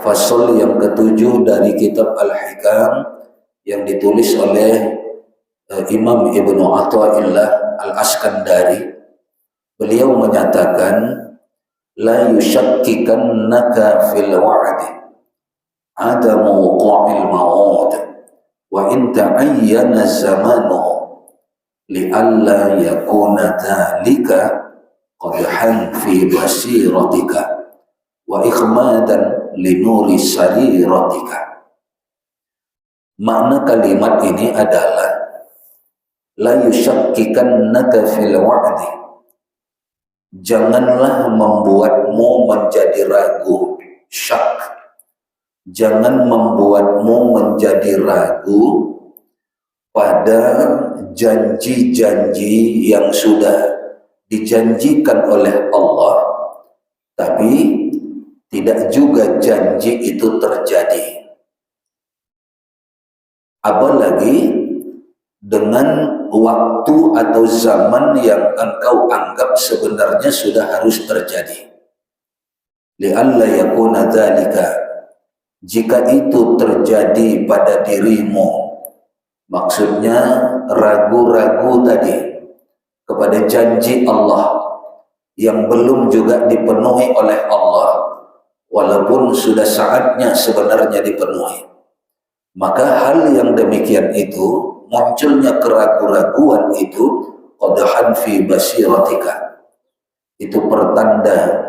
fasal yang ketujuh dari kitab Al-Hikam yang ditulis oleh Imam Ibnu Athaillah Al-Askandari. Beliau menyatakan, la yushakkikannaka fil wa'di adamu wuqu'il ma'ud wa in ta'ayyana zamanuhu li'alla yakuna dhalika qadhan fi basiratika wa ikhmadan linuri sariratika. Makna kalimat ini adalah la yushakkikannaka fil wa'di, janganlah membuatmu menjadi ragu, syak. Jangan membuatmu menjadi ragu pada janji-janji yang sudah dijanjikan oleh Allah, tapi tidak juga janji itu terjadi. Apalagi dengan waktu atau zaman yang engkau anggap sebenarnya sudah harus terjadi. Li'alla yakuna dzalika, jika itu terjadi pada dirimu, maksudnya ragu-ragu tadi kepada janji Allah yang belum juga dipenuhi oleh Allah, walaupun sudah saatnya sebenarnya dipenuhi, maka hal yang demikian itu, munculnya keraguan-raguan itu, qadhan fi basiratika, itu pertanda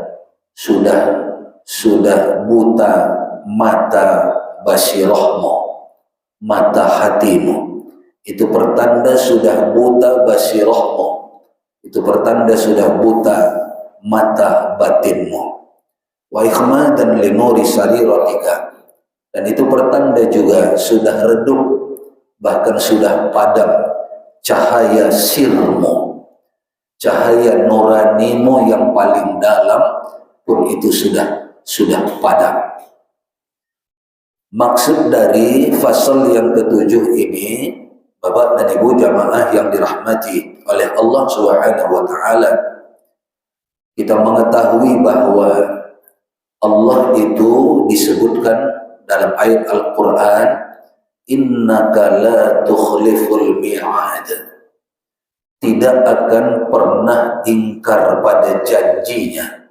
sudah buta mata basirahmu, mata hatimu. Itu pertanda sudah buta basirahmu, itu pertanda sudah buta mata batinmu. Wa ikhmadan linuri sariratika, dan itu pertanda juga sudah redup, bahkan sudah padam cahaya sirmu, cahaya nuranimu yang paling dalam pun itu sudah padam. Maksud dari fasal yang ketujuh ini, Bapak dan Ibu jamaah yang dirahmati oleh Allah Subhanahu wa taala, kita mengetahui bahwa Allah itu disebutkan dalam ayat Al-Qur'an, innaka la tukhliful mi'ad, tidak akan pernah ingkar pada janjinya.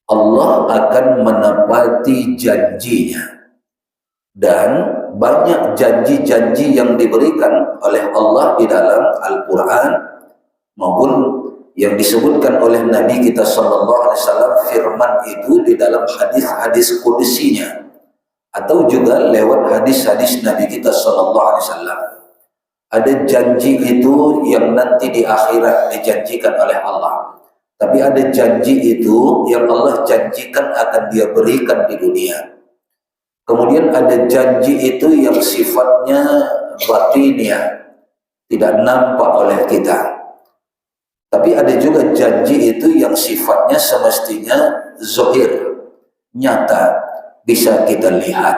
Allah akan menepati janjinya. Dan banyak janji-janji yang diberikan oleh Allah di dalam Al-Quran maupun yang disebutkan oleh Nabi kita SAW, firman itu di dalam hadis-hadis kudusinya atau juga lewat hadis-hadis Nabi kita SAW. Ada janji itu yang nanti di akhirat dijanjikan oleh Allah, tapi ada janji itu yang Allah janjikan akan Dia berikan di dunia. Kemudian ada janji itu yang sifatnya batiniah, tidak nampak oleh kita. Tapi ada juga janji itu yang sifatnya semestinya zahir, nyata, bisa kita lihat.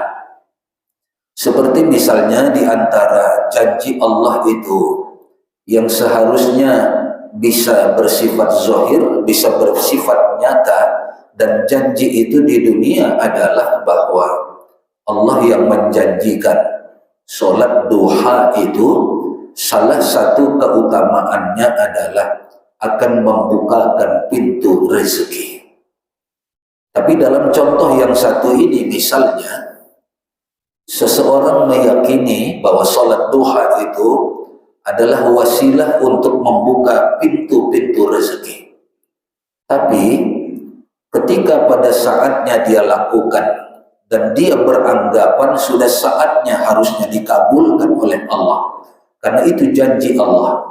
Seperti misalnya di antara janji Allah itu yang seharusnya bisa bersifat zahir, bisa bersifat nyata, dan janji itu di dunia adalah bahwa Allah yang menjanjikan sholat duha itu salah satu keutamaannya adalah akan membukakan pintu rezeki. Tapi dalam contoh yang satu ini misalnya, seseorang meyakini bahwa sholat duha itu adalah wasilah untuk membuka pintu-pintu rezeki. Tapi ketika pada saatnya dia lakukan dan dia beranggapan sudah saatnya harusnya dikabulkan oleh Allah, karena itu janji Allah,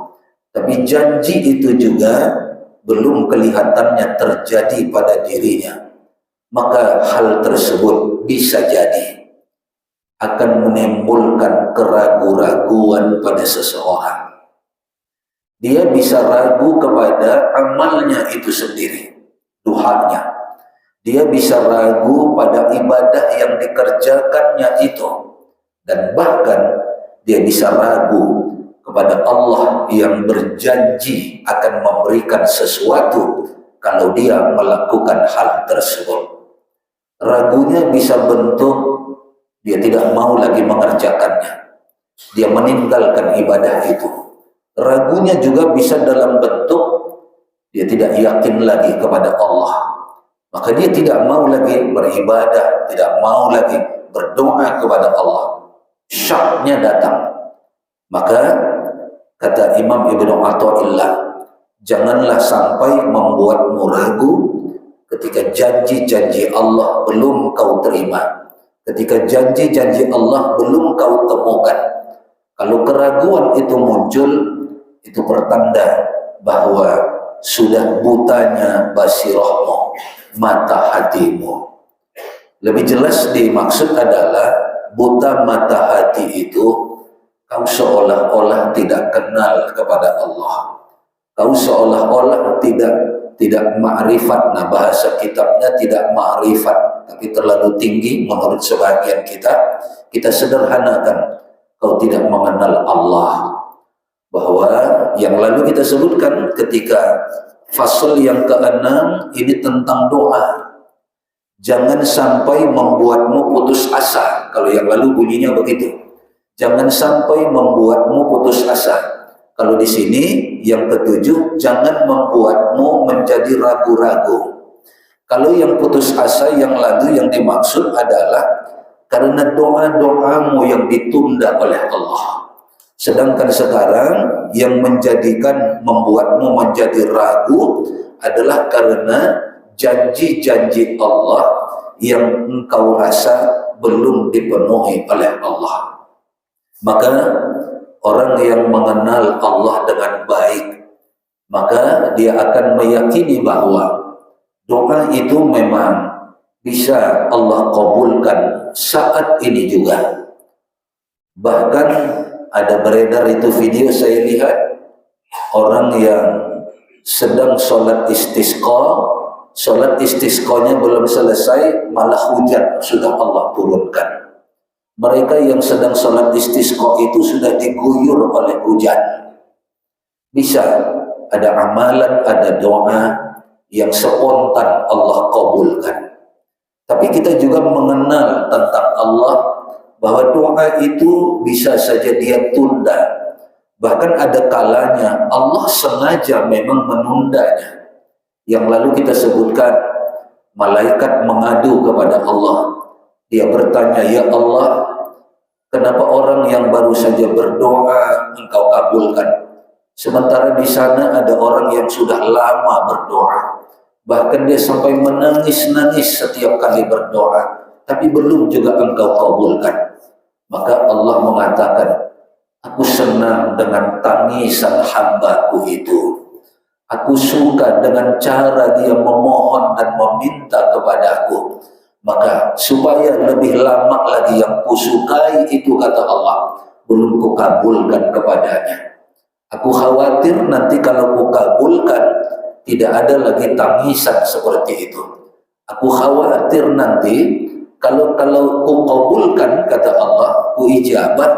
tapi janji itu juga belum kelihatannya terjadi pada dirinya, maka hal tersebut bisa jadi akan menimbulkan keraguan-raguan pada seseorang. Dia bisa ragu kepada amalnya itu sendiri, duhanya. Dia bisa ragu pada ibadah yang dikerjakannya itu, dan bahkan dia bisa ragu kepada Allah yang berjanji akan memberikan sesuatu kalau dia melakukan hal tersebut. Ragunya bisa bentuk dia tidak mau lagi mengerjakannya, dia meninggalkan ibadah itu. Ragunya juga bisa dalam bentuk dia tidak yakin lagi kepada Allah, maka dia tidak mau lagi beribadah, tidak mau lagi berdoa kepada Allah. Syaknya datang. Maka kata Imam Ibnu Athaillah, janganlah sampai membuatmu ragu ketika janji-janji Allah belum kau terima, ketika janji-janji Allah belum kau temukan. Kalau keraguan itu muncul, itu pertanda bahwa sudah butanya basirahmu, mata hatimu. Lebih jelas dimaksud adalah buta mata hati itu kau seolah-olah tidak kenal kepada Allah. Kau seolah-olah tidak ma'rifat. Nah, bahasa kitabnya tidak ma'rifat, tapi terlalu tinggi menurut sebagian kita. Kita sederhanakan, kau tidak mengenal Allah. Bahwa yang lalu kita sebutkan ketika fasal yang ke-6 ini tentang doa. Jangan sampai membuatmu putus asa. Kalau yang lalu bunyinya begitu. Jangan sampai membuatmu putus asa. Kalau di sini yang ketujuh, jangan membuatmu menjadi ragu-ragu. Kalau yang putus asa yang lalu yang dimaksud adalah karena doa-doamu yang ditunda oleh Allah. Sedangkan sekarang yang membuatmu menjadi ragu adalah karena janji-janji Allah yang engkau rasa belum dipenuhi oleh Allah. Maka orang yang mengenal Allah dengan baik, maka dia akan meyakini bahwa doa itu memang bisa Allah kabulkan saat ini juga. Bahkan ada beredar itu video saya lihat, orang yang sedang sholat istisqanya belum selesai, malah hujan sudah Allah turunkan. Mereka yang sedang sholat istisqa itu sudah diguyur oleh hujan. Bisa ada amalan, ada doa yang spontan Allah kabulkan. Tapi kita juga mengenal tentang Allah bahwa doa itu bisa saja dia tunda. Bahkan ada kalanya Allah sengaja memang menundanya. Yang lalu kita sebutkan, malaikat mengadu kepada Allah. Dia bertanya, ya Allah, kenapa orang yang baru saja berdoa engkau kabulkan? Sementara di sana ada orang yang sudah lama berdoa. Bahkan dia sampai menangis-nangis setiap kali berdoa, tapi belum juga engkau kabulkan. Maka Allah mengatakan, aku senang dengan tangisan hambaku itu. Aku suka dengan cara dia memohon dan meminta kepadaku. Maka supaya lebih lama lagi yang kusukai itu, kata Allah, belum kukabulkan kepadanya. Aku khawatir nanti kalau kukabulkan, tidak ada lagi tangisan seperti itu. Aku khawatir nanti kalau kukabulkan, kata Allah, kuijabat,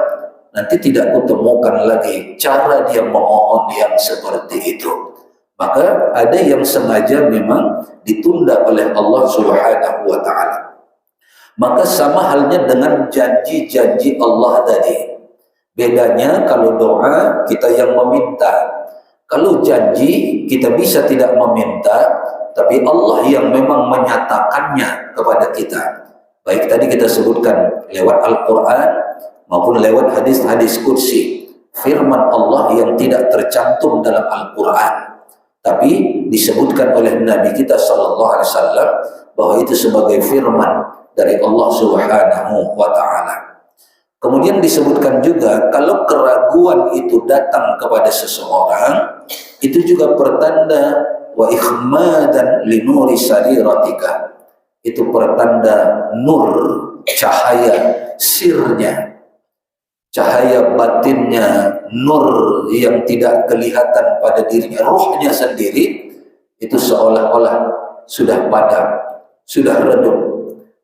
nanti tidak kutemukan lagi cara dia memohon yang seperti itu. Maka ada yang sengaja memang ditunda oleh Allah Subhanahu wa ta'ala. Maka sama halnya dengan janji-janji Allah tadi. Bedanya kalau doa kita yang meminta. Kalau janji kita bisa tidak meminta, tapi Allah yang memang menyatakannya kepada kita. Baik tadi kita sebutkan lewat Al-Quran maupun lewat hadis-hadis kursi. Firman Allah yang tidak tercantum dalam Al-Quran, tapi disebutkan oleh Nabi kita SAW bahwa itu sebagai firman dari Allah Subhanahu wa ta'ala. Kemudian disebutkan juga kalau keraguan itu datang kepada seseorang, itu juga pertanda wa ikhmadan li nuri sariratika. Itu pertanda nur, cahaya sirnya, cahaya batinnya, nur yang tidak kelihatan pada dirinya, ruhnya sendiri itu seolah-olah sudah padam, sudah redup,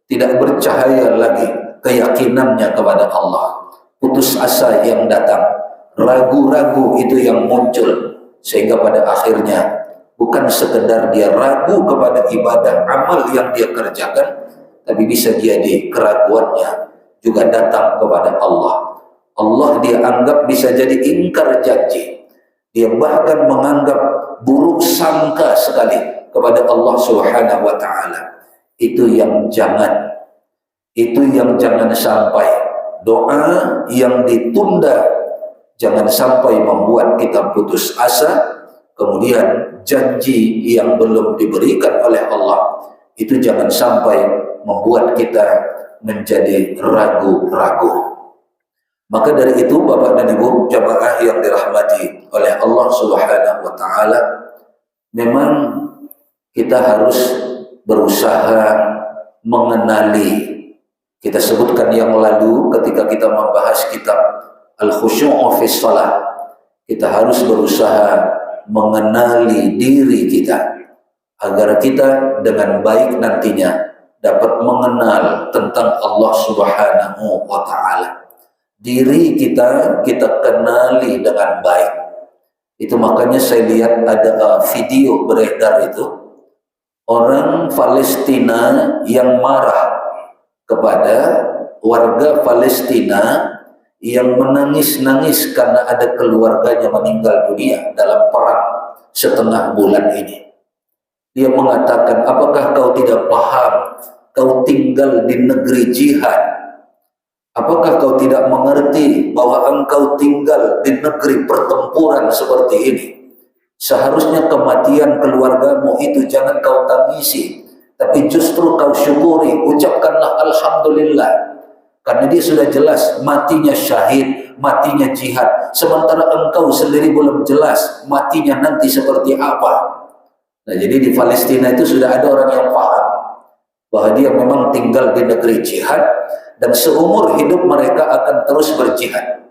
tidak bercahaya lagi keyakinannya kepada Allah. Putus asa yang datang, ragu-ragu itu yang muncul, sehingga pada akhirnya bukan sekedar dia ragu kepada ibadah amal yang dia kerjakan, tapi bisa jadi keraguannya juga datang kepada Allah. Allah dia anggap bisa jadi ingkar janji. Dia bahkan menganggap buruk sangka sekali kepada Allah Subhanahu wa taala. Itu yang jangan sampai. Doa yang ditunda jangan sampai membuat kita putus asa. Kemudian janji yang belum diberikan oleh Allah itu jangan sampai membuat kita menjadi ragu-ragu. Maka dari itu Bapak dan Ibu jamaah yang dirahmati oleh Allah Subhanahu wa taala, memang kita harus berusaha mengenali. Kita sebutkan yang lalu ketika kita membahas kitab Al-Khusyu'u fi Shalah, kita harus berusaha mengenali diri kita agar kita dengan baik nantinya dapat mengenal tentang Allah Subhanahu wa taala. Diri kita kenali dengan baik. Itu makanya saya lihat ada video beredar itu, orang Palestina yang marah kepada warga Palestina yang menangis-nangis karena ada keluarganya meninggal dunia dalam perang setengah bulan ini. Dia mengatakan, apakah kau tidak paham? Kau tinggal di negeri jihad. Apakah kau tidak mengerti bahwa engkau tinggal di negeri pertempuran seperti ini? Seharusnya kematian keluargamu itu jangan kau tangisi, tapi justru kau syukuri, ucapkanlah Alhamdulillah. Karena dia sudah jelas matinya syahid, matinya jihad. Sementara engkau sendiri belum jelas matinya nanti seperti apa. Nah, jadi di Palestina itu sudah ada orang yang paham bahwa dia memang tinggal di negeri jihad dan seumur hidup mereka akan terus berjihad.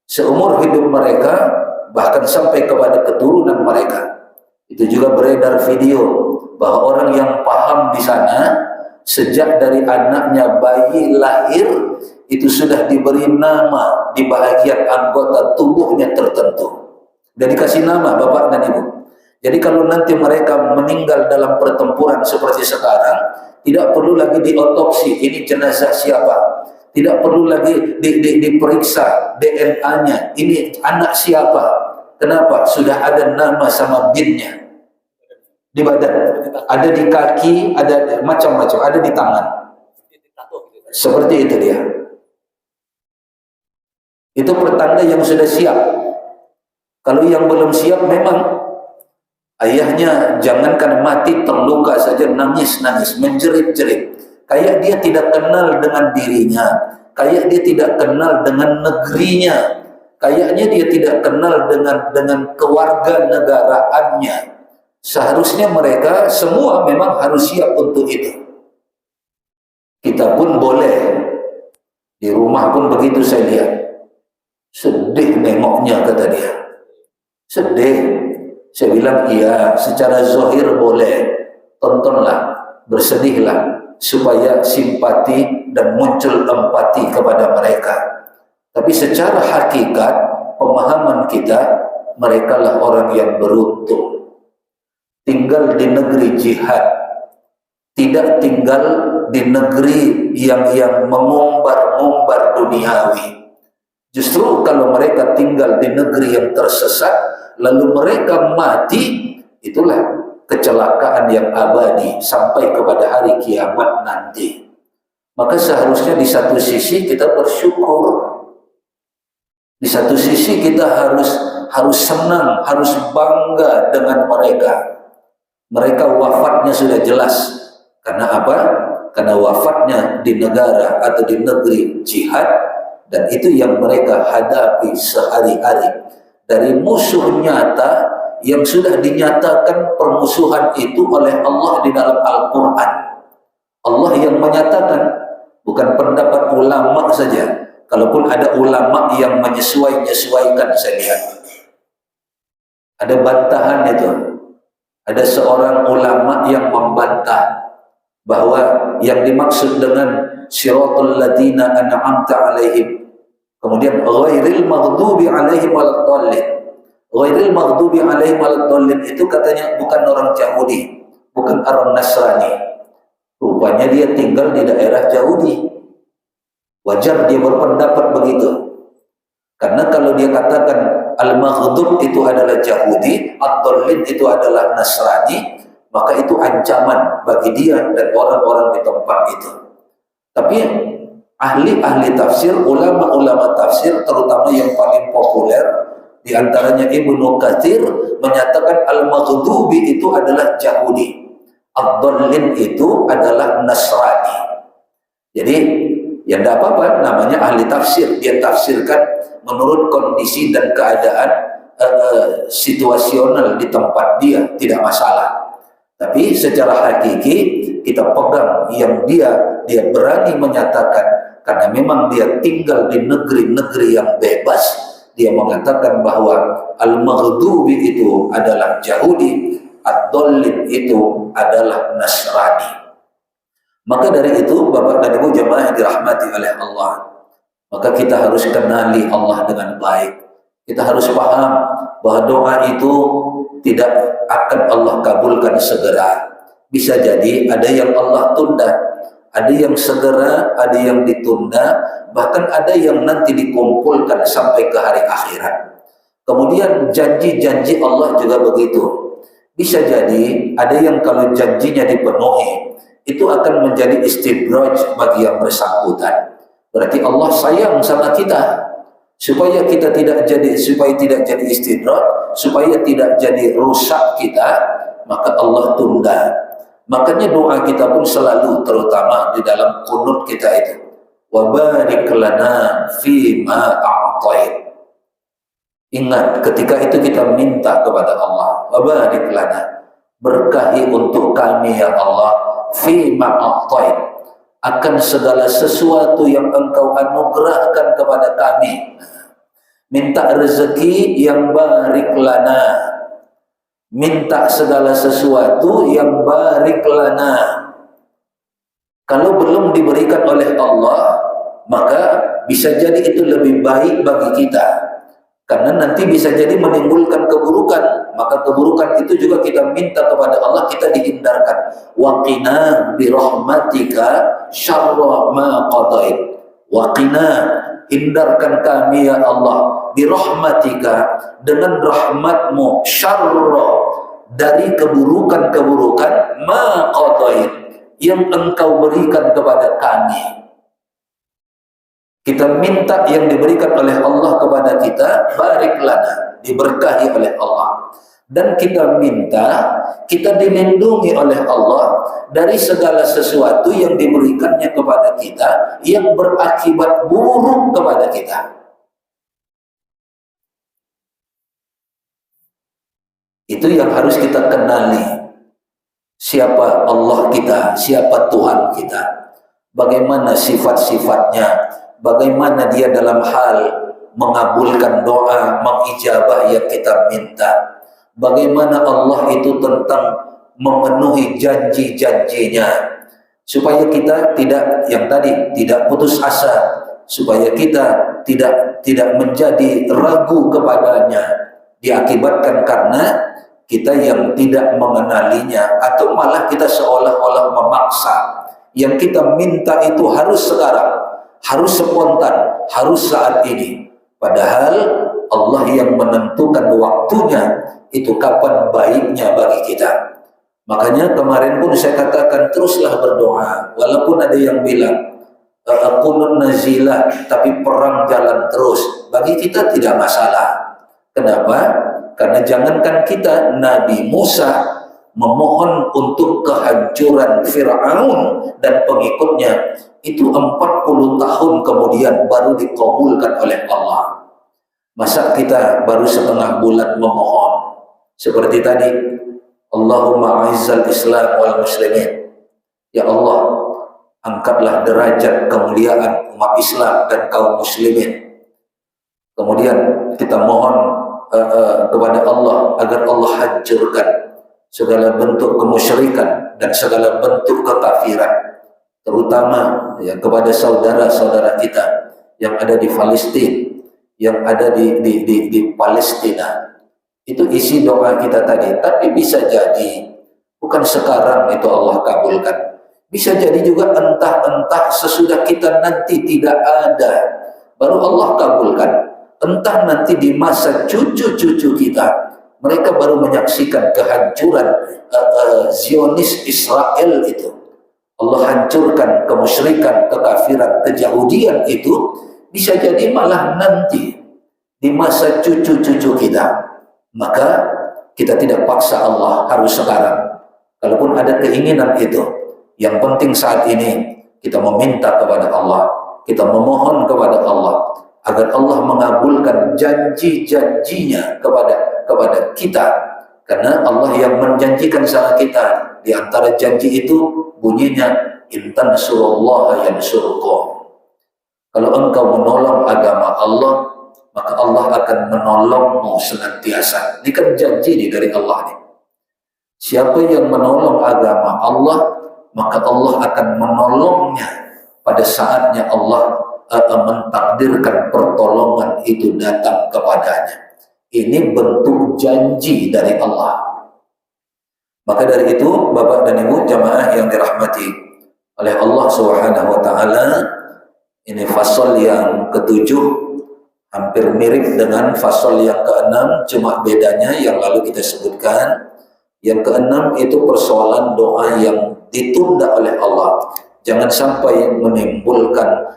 Seumur hidup mereka bahkan sampai kepada keturunan mereka. Itu juga beredar video bahwa orang yang paham di sana sejak dari anaknya bayi lahir itu sudah diberi nama di bahagian anggota tubuhnya tertentu dan dikasih nama Bapak dan Ibu. Jadi kalau nanti mereka meninggal dalam pertempuran seperti sekarang, tidak perlu lagi diotopsi ini jenazah siapa, tidak perlu lagi diperiksa DNA-nya ini anak siapa. Kenapa? Sudah ada nama sama binnya di badan, ada di kaki, ada macam-macam, ada di tangan. Seperti itu dia. Itu pertanda yang sudah siap. Kalau yang belum siap, memang ayahnya jangankan mati, terluka saja nangis-nangis, menjerit-jerit. Kayak dia tidak kenal dengan dirinya, kayak dia tidak kenal dengan negerinya, kayaknya dia tidak kenal dengan kewarganegaraannya. Seharusnya mereka semua memang harus siap untuk itu. Kita pun boleh. Di rumah pun begitu saya lihat. Sedih nengoknya kata dia. Sedih. Saya bilang iya, secara zahir boleh. Tontonlah, bersedihlah supaya simpati dan muncul empati kepada mereka. Tapi secara hakikat pemahaman kita, merekalah orang yang beruntung. Tinggal di negeri jihad, tidak tinggal di negeri yang mengumbar-ngumbar duniawi. Justru kalau mereka tinggal di negeri yang tersesat, lalu mereka mati, itulah kecelakaan yang abadi sampai kepada hari kiamat nanti. Maka seharusnya di satu sisi kita bersyukur, di satu sisi kita harus senang, harus bangga dengan mereka. Mereka wafatnya sudah jelas. Karena apa? Karena wafatnya di negara atau di negeri jihad, dan itu yang mereka hadapi sehari-hari. Dari musuh nyata yang sudah dinyatakan permusuhan itu oleh Allah di dalam Al-Quran. Allah yang menyatakan, bukan pendapat ulama saja. Kalaupun ada ulama yang menyesuaikan, saya lihat ada bantahan itu. Ada seorang ulama yang membantah bahwa yang dimaksud dengan siratal ladzina an'amta alaihim, kemudian ghairil maghdubi alaihim waladdallin. Ghairil maghdubi alaihim waladdallin itu katanya bukan orang Yahudi, bukan orang Nasrani. Rupanya dia tinggal di daerah Yahudi. Wajar dia berpendapat begitu. Karena kalau dia katakan al-maghdub itu adalah Yahudi, ad-dallin itu adalah Nasrani, maka itu ancaman bagi dia dan orang-orang di tempat itu. Tapi ahli-ahli tafsir, ulama-ulama tafsir, terutama yang paling populer, di antaranya Ibnu Katsir menyatakan al-maghdubi itu adalah Yahudi, ad-dallin itu adalah Nasrani. Jadi ya tidak apa-apa, namanya ahli tafsir, dia tafsirkan menurut kondisi dan keadaan situasional di tempat dia, tidak masalah. Tapi secara hakiki kita pegang yang dia berani menyatakan, karena memang dia tinggal di negeri-negeri yang bebas, dia mengatakan bahwa al-maghdubi itu adalah Yahudi, ad-dallin itu adalah Nasrani. Maka dari itu, Bapak dan Ibu jemaah yang dirahmati oleh Allah, maka kita harus kenali Allah dengan baik. Kita harus paham bahwa doa itu tidak akan Allah kabulkan segera. Bisa jadi ada yang Allah tunda, ada yang segera, ada yang ditunda, bahkan ada yang nanti dikumpulkan sampai ke hari akhirat. Kemudian janji-janji Allah juga begitu. Bisa jadi ada yang kalau janjinya dipenuhi, itu akan menjadi istidraj bagi yang bersangkutan. Berarti Allah sayang sama kita, supaya kita tidak jadi istidraj, supaya tidak jadi rusak kita, maka Allah tunda. Makanya doa kita pun selalu, terutama di dalam qunut kita itu, wa barik lana fima a'tait. Ingat, ketika itu kita minta kepada Allah, wa barik lana, berkahi untuk kami ya Allah, fima a'tait, akan segala sesuatu yang Engkau anugerahkan kepada kami. Minta rezeki yang barik lana, minta segala sesuatu yang barik lana. Kalau belum diberikan oleh Allah, maka bisa jadi itu lebih baik bagi kita, karena nanti bisa jadi menimbulkan keburukan. Maka keburukan itu juga kita minta kepada Allah, kita dihindarkan. Waqina birahmatika syarra ma qadait. Waqina, hindarkan kami ya Allah, birahmatika, dengan rahmatmu, syarra, dari keburukan-keburukan, ma qadait, yang Engkau berikan kepada kami. Kita minta yang diberikan oleh Allah kepada kita, barik lana, diberkahi oleh Allah. Dan kita minta, kita dilindungi oleh Allah dari segala sesuatu yang diberikannya kepada kita yang berakibat buruk kepada kita. Itu yang harus kita kenali. Siapa Allah kita, siapa Tuhan kita, bagaimana sifat-sifatnya, bagaimana dia dalam hal mengabulkan doa, mengijabah yang kita minta. Bagaimana Allah itu tentang memenuhi janji-janjinya, supaya kita tidak, yang tadi, tidak putus asa, supaya kita tidak menjadi ragu kepadanya, diakibatkan karena kita yang tidak mengenalinya, atau malah kita seolah-olah memaksa. Yang kita minta itu harus sekarang, harus spontan, harus saat ini. Padahal Allah yang menentukan waktunya itu kapan baiknya bagi kita. Makanya kemarin pun saya katakan, teruslah berdoa. Walaupun ada yang bilang qunut nazilah, tapi perang jalan terus, bagi kita tidak masalah. Kenapa? Karena jangankan kita, Nabi Musa memohon untuk kehancuran Fir'aun dan pengikutnya, itu 40 tahun kemudian baru dikabulkan oleh Allah. Masa kita baru setengah bulan memohon? Seperti tadi, Allahumma a'izzal Islam wal muslimin. Ya Allah, angkatlah derajat kemuliaan umat Islam dan kaum muslimin. Kemudian kita mohon kepada Allah agar Allah hancurkan segala bentuk kemusyrikan dan segala bentuk kekafiran, terutama ya kepada saudara-saudara kita yang ada di Palestina, yang ada di Palestina. Itu isi doa kita tadi. Tapi bisa jadi bukan sekarang itu Allah kabulkan. Bisa jadi juga entah sesudah kita nanti tidak ada, baru Allah kabulkan. Entah nanti di masa cucu-cucu kita, mereka baru menyaksikan kehancuran Zionis Israel itu. Allah hancurkan kemusyrikan, kekafiran, kejahudian itu. Bisa jadi malah nanti di masa cucu-cucu kita. Maka kita tidak paksa Allah harus sekarang. Kalaupun ada keinginan itu, yang penting saat ini kita meminta kepada Allah, kita memohon kepada Allah agar Allah mengabulkan janji-janjinya kepada kita. Karena Allah yang menjanjikan sama kita. Di antara janji itu bunyinya, in tansurullaha yansurkum. Kalau engkau menolong agama Allah, maka Allah akan menolongmu senantiasa. Ini kan janji dari Allah nih. Siapa yang menolong agama Allah, maka Allah akan menolongnya pada saatnya Allah mentakdirkan pertolongan itu datang kepadanya. Ini bentuk janji dari Allah. Maka dari itu, Bapak dan Ibu jamaah yang dirahmati oleh Allah Subhanahu wa taala, ini fasal yang ketujuh hampir mirip dengan fasal yang keenam, cuma bedanya yang lalu kita sebutkan. Yang keenam itu persoalan doa yang ditunda oleh Allah. Jangan sampai menimbulkan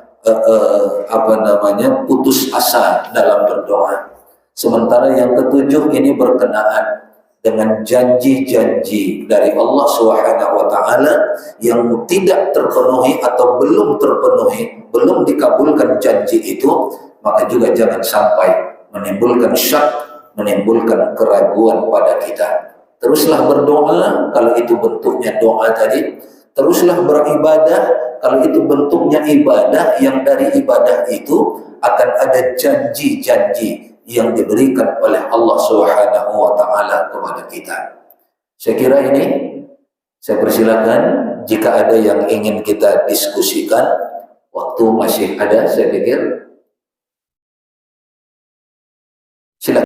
putus asa dalam berdoa. Sementara yang ketujuh ini berkenaan dengan janji-janji dari Allah Subhanahu wa taala yang tidak terpenuhi atau belum terpenuhi, belum dikabulkan janji itu, maka juga jangan sampai menimbulkan syak, menimbulkan keraguan pada kita. Teruslah berdoa kalau itu bentuknya doa tadi, teruslah beribadah kalau itu bentuknya ibadah, yang dari ibadah itu akan ada janji-janji yang diberikan oleh Allah Subhanahu wa taala kepada kita. Saya kira ini, saya persilakan jika ada yang ingin kita diskusikan, waktu masih ada saya pikir.